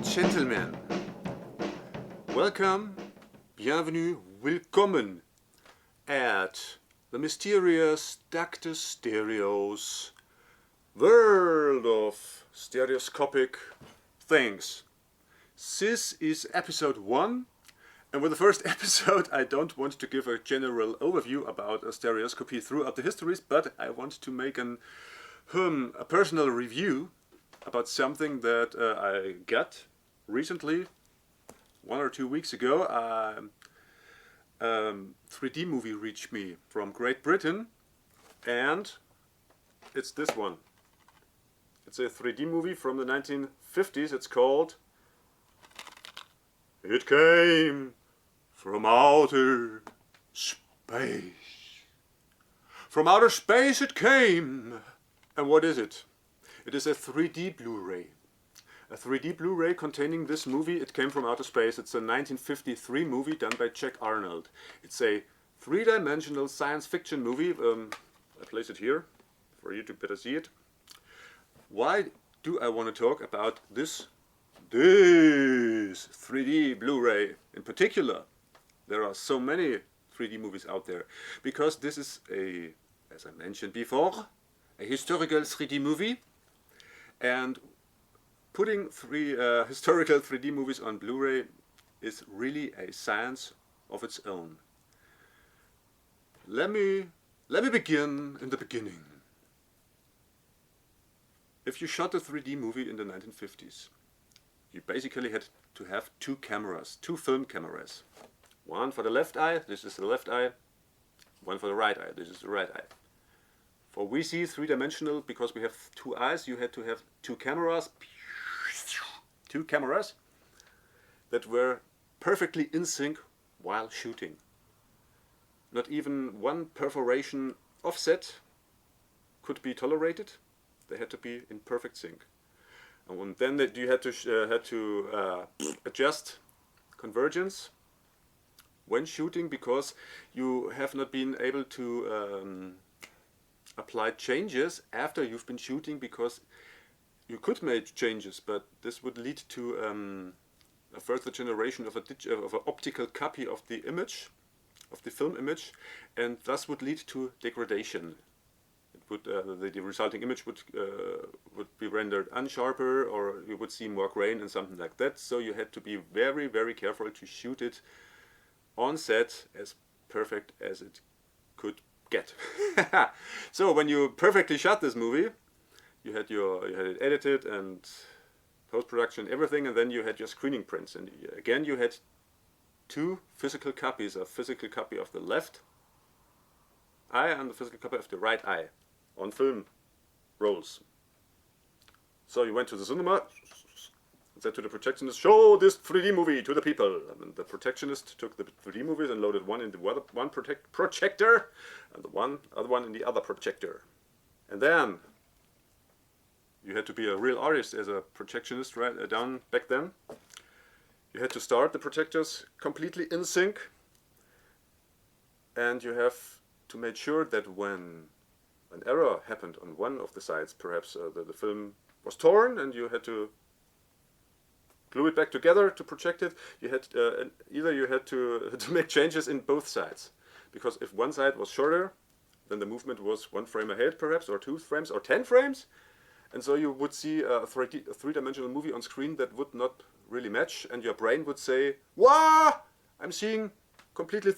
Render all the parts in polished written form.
and gentlemen, welcome, bienvenue, willkommen at the mysterious Dr. Stereo's world of stereoscopic things. This is episode 1, and with the first episode I don't want to give a general overview about a stereoscopy throughout the histories, but I want to make a personal review about something that I got recently, 1 or 2 weeks ago. 3D movie reached me from Great Britain, and it's this one. It's a 3D movie from the 1950s. It's called It Came from Outer Space. From outer space it came. And what is it? It is a 3D Blu-ray. A 3D Blu-ray containing this movie, It Came from Outer Space. It's a 1953 movie done by Arnold. It's a three-dimensional science fiction movie. I place it here for you to better see it. Why do I want to talk about this 3D Blu-ray in particular? There are so many 3D movies out there. Because this is a, as I mentioned before, a historical 3D movie. And putting historical 3D movies on Blu-ray is really a science of its own. Let me begin in the beginning. If you shot a 3D movie in the 1950s, you basically had to have two cameras, two film cameras. One for the left eye, this is the left eye. One for the right eye, this is the right eye. For we see three-dimensional, because we have two eyes, you had to have two cameras that were perfectly in sync while shooting. Not even one perforation offset could be tolerated. They had to be in perfect sync. And then you had to adjust convergence when shooting, because you have not been able to apply changes after you've been shooting, because you could make changes, but this would lead to a further generation of an optical copy of the image, of the film image, and thus would lead to degradation. It would the resulting image would be rendered unsharper, or you would see more grain and something like that. So you had to be very, very careful to shoot it on set as perfect as it could get. So when you perfectly shot this movie, you had it edited and post-production, everything, and then you had your screening prints, and again you had two physical copies, a physical copy of the left eye and the physical copy of the right eye on film rolls. So you went to the cinema and said to the projectionist, show this 3D movie to the people. And the projectionist took the 3D movies and loaded one in the one projector and the other one in the other projector. And then you had to be a real artist as a projectionist down back then. You had to start the projectors completely in sync, and you have to make sure that when an error happened on one of the sides, perhaps the film was torn and you had to glue it back together to project it, you had either you had to make changes in both sides, because if one side was shorter, then the movement was 1 frame ahead perhaps, or 2 frames, or 10 frames, and so you would see a three-dimensional movie on screen that would not really match, and your brain would say, "Wah! I'm seeing completely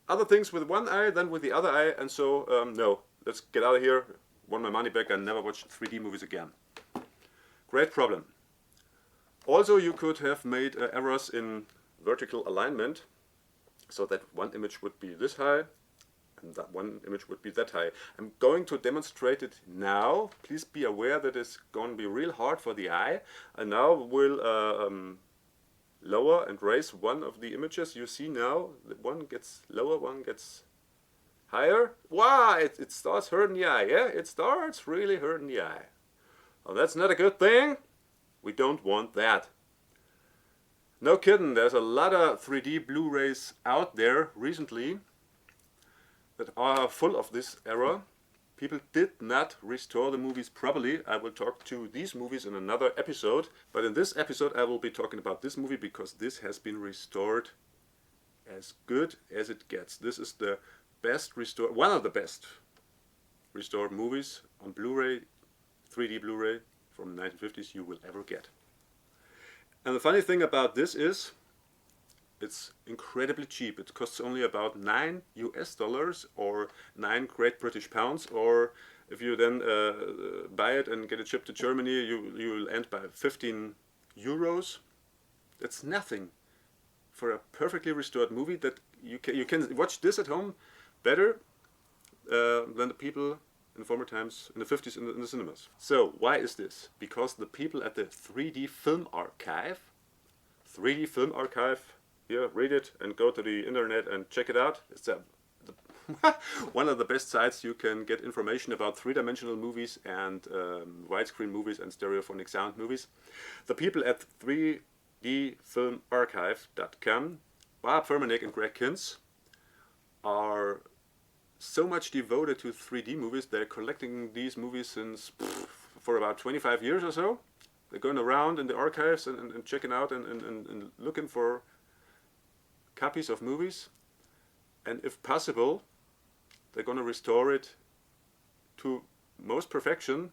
other things with one eye than with the other eye, and so no, let's get out of here, want my money back, and never watch 3D movies again." Great problem. Also, you could have made errors in vertical alignment, so that one image would be this high and that one image would be that high. I'm going to demonstrate it now. Please be aware that it's going to be real hard for the eye. And now we'll lower and raise one of the images. You see now that one gets lower, one gets higher. Wow, it starts hurting the eye, yeah? It starts really hurting the eye. Well, that's not a good thing. We don't want that. No kidding, there's a lot of 3D Blu-rays out there recently that are full of this error. People did not restore the movies properly. I will talk to these movies in another episode, but in this episode I will be talking about this movie because this has been restored as good as it gets. This is the best restored, one of the best restored movies on Blu-ray, 3D Blu-ray from the 1950s you will ever get. And the funny thing about this is it's incredibly cheap. It costs only about $9 US or 9 Great British pounds, or if you then buy it and get it shipped to Germany, you will end by 15 euros. That's nothing for a perfectly restored movie that you can watch this at home better than the people in former times in the 50s in the cinemas. So why is this? Because the people at the 3D Film Archive, here, read it and go to the internet and check it out. It's one of the best sites you can get information about three-dimensional movies and widescreen movies and stereophonic sound movies. The people at 3dfilmarchive.com, Bob Fermanek and Greg Kins, are so much devoted to 3D movies. They're collecting these movies since for about 25 years or so. They're going around in the archives and checking out and looking for copies of movies, and if possible they're going to restore it to most perfection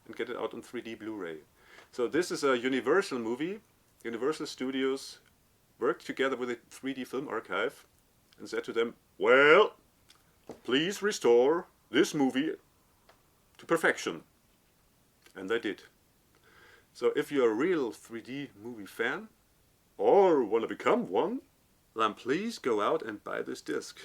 and get it out on 3D Blu-ray. So this is a Universal movie. Universal Studios worked together with the 3D Film Archive and said to them, well, please restore this movie to perfection. And they did. So if you're a real 3D movie fan or want to become one, then please go out and buy this disc.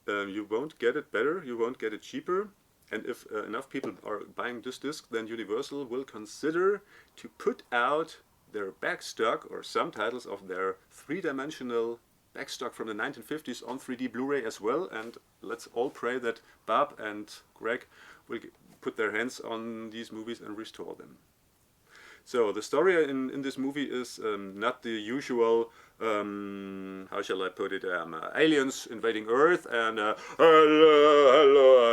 You won't get it better, you won't get it cheaper, and if enough people are buying this disc, then Universal will consider to put out their backstock or some titles of their three-dimensional backstock from the 1950s on 3D Blu-ray as well, and let's all pray that Bob and Greg will put their hands on these movies and restore them. So the story in this movie is not the usual, how shall I put it, aliens invading Earth and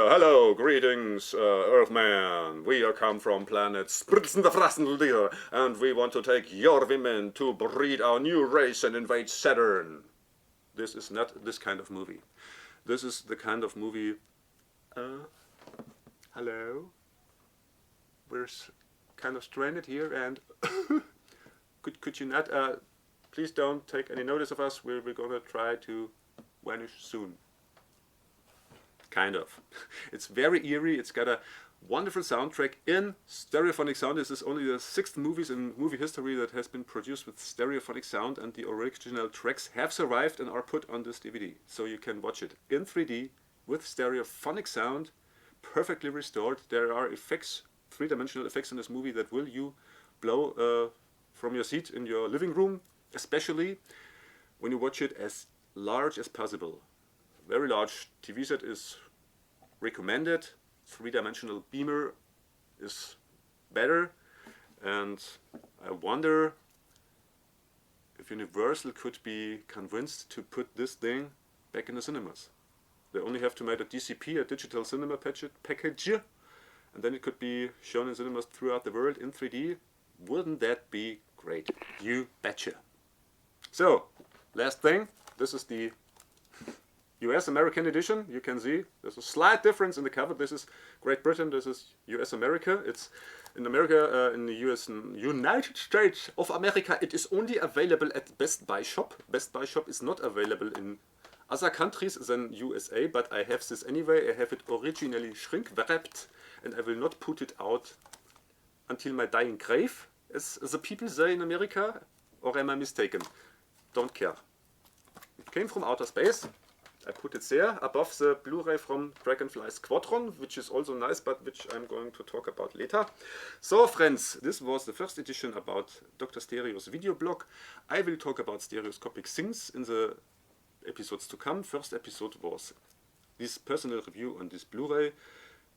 hello, greetings, Earthman. We are come from planet Spritzenfrassenlier and we want to take your women to breed our new race and invade Saturn. This is not this kind of movie. This is the kind of movie, hello, we're kind of stranded here and could you not please don't take any notice of us, we're gonna try to vanish soon. Kind of. It's very eerie. It's got a wonderful soundtrack in stereophonic sound. This is only the 6th movie in movie history that has been produced with stereophonic sound, and the original tracks have survived and are put on this DVD, so you can watch it in 3D with stereophonic sound, perfectly restored. There are effects, three-dimensional effects in this movie that will you blow from your seat in your living room, especially when you watch it as large as possible. A very large TV set is recommended. Three-dimensional beamer is better, and I wonder if Universal could be convinced to put this thing back in the cinemas. They only have to make a DCP, a digital cinema package, and then it could be shown in cinemas throughout the world in 3D. Wouldn't that be great? You betcha. So, last thing, this is the US American edition. You can see there's a slight difference in the cover. This is Great Britain, this is US America. It's in America, in the United States of America, it is only available at Best Buy Shop. Best Buy Shop is not available in other countries than USA, but I have this anyway. I have it originally shrink wrapped, and I will not put it out until my dying grave, as the people say in America. Or am I mistaken? Don't care. It came from outer space. I put it there above the Blu-ray from Dragonfly Squadron, which is also nice, but which I'm going to talk about later. So friends, this was the first edition about Dr. Stereo's video blog. I will talk about stereoscopic things in the episodes to come. First episode was this personal review on this Blu-ray.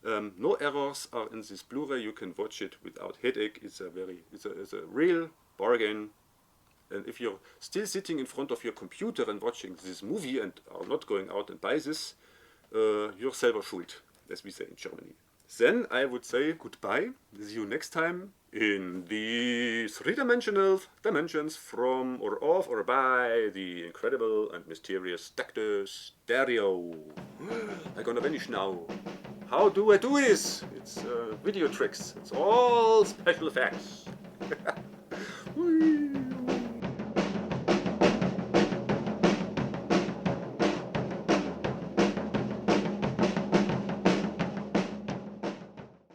No errors are in this Blu-ray. You can watch it without headache. It's a real bargain. And if you're still sitting in front of your computer and watching this movie and are not going out and buy this you're selber schuld, as we say in Germany. Then I would say goodbye. See you next time in the three-dimensional dimensions from or of or by the incredible and mysterious Dr. Stereo. I'm gonna vanish now. How do I do this? It's video tricks. It's all special effects.